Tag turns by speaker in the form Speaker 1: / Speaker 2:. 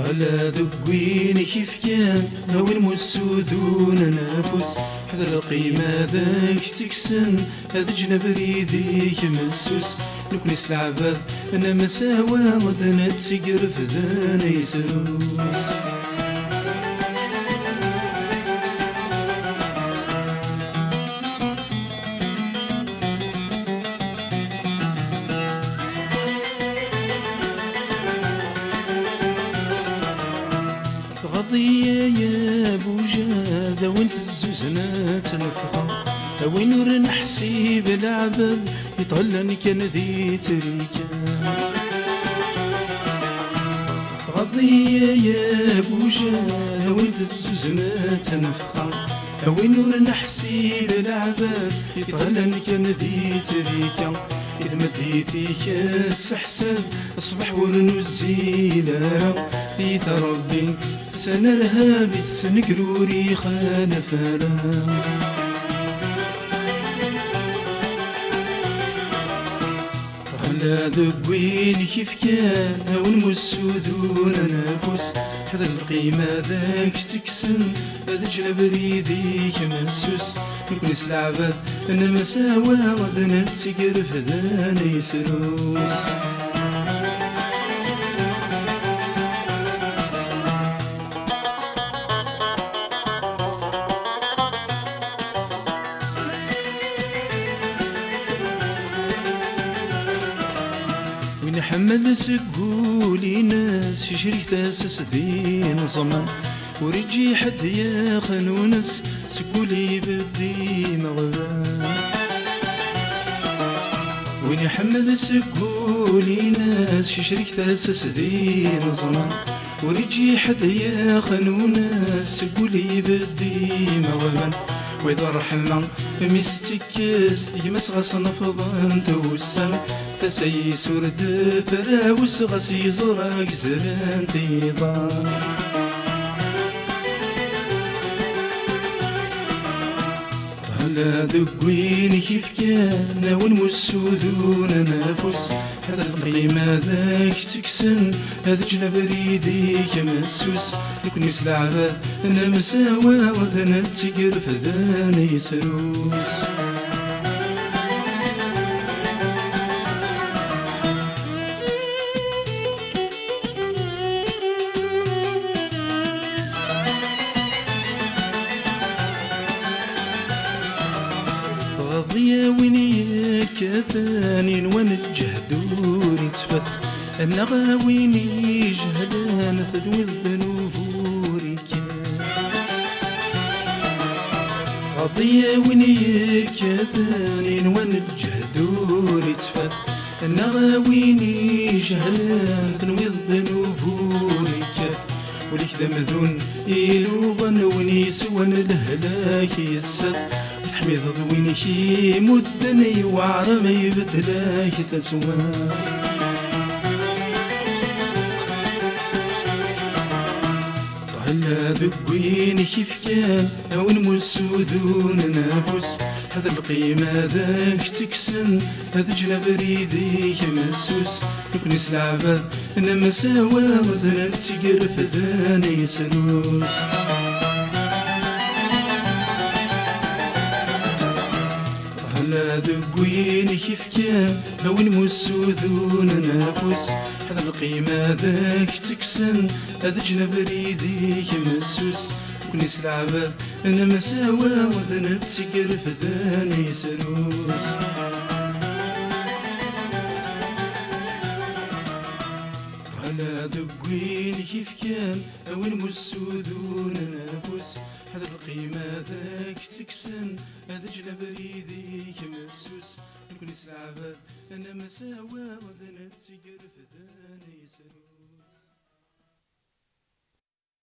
Speaker 1: على ذقوين كيف كان وين مسودون نافوس هذا القيمة ذاك تكسن هذا جنب ريديك مسوس نكون سلعباد انا مساوى وذنا تسقرف ذانا يسروس غضية يا بوجاد وين في الزوزنات الفخم وين نور نحسيب العبد يطلعني كان ذي تريكا غضية يا بوجاد وين في الزوزنات الفخم وين نور نحسيب العبد يطلعني كان ذي تريكا إذ مديتي كاس حساب أصبح ورنوزيلا في ربي سنة رهابي سنقروري خان فارا على ذقوين كيف كان ونمسودون نافوس هذا القيمة ذاك تكسن هذا جنب ريديك مسوس نكون سلعباد انا مساوى وذنا تقرف ذانا يسروس وين حمل سقولي ناس يشريك تاسس دين زمان ورجي حد يا خنونس سقولي بدي مغبان وين يحمل سقولي ناس يشريك تاسس دين زمان ورجي حد يا خنونس سقولي بدي مغبان وإذا رحمة مستكس يمس غصن فضان توسن فسيس ورد فراوس غسي زراك زران تيضان على ذقوين كيف كان ونمسودون نافوس هذا القيمة ذاك تكسن هذا جنب ريديك مسوس نكون سلعباد انا مساوى وذنا تقرف ذانا يسروس فاضية ويني كثاني وين الجهدور يتفث النغاويني جهلان ثدوي الذنوب فاضية ويني كثاني وين الجهدور يتفث النغاويني جهلان ثدوي الذنوب ولك ذمذون يلوغن وني سوان الهلاك يسد تحمي ضوينك مدني وعرم يبدلاك تسوان على ذقوين كيف كان وين مسودون نافوس هذا القيمة ذاك تكسن هذا جنب ريديك مسوس نكون سلعباد انا مساوى وذنا تقرف ذانا يسروس على ذقوين كيف كان وين مسودون نافوس هذا القيمة ذاك تكسن هذا جنب ريديك مسوس نكون سلعباد انا مساوى وذنا تقرف ذانا يسروس على ذقوين كيف كان وين مسودون نافوس هذا القيمة ذاك تكسن هذا جنب ريديك مسوس نكون سلعباد انا مساوى وذنا تقرف ذانا يسروس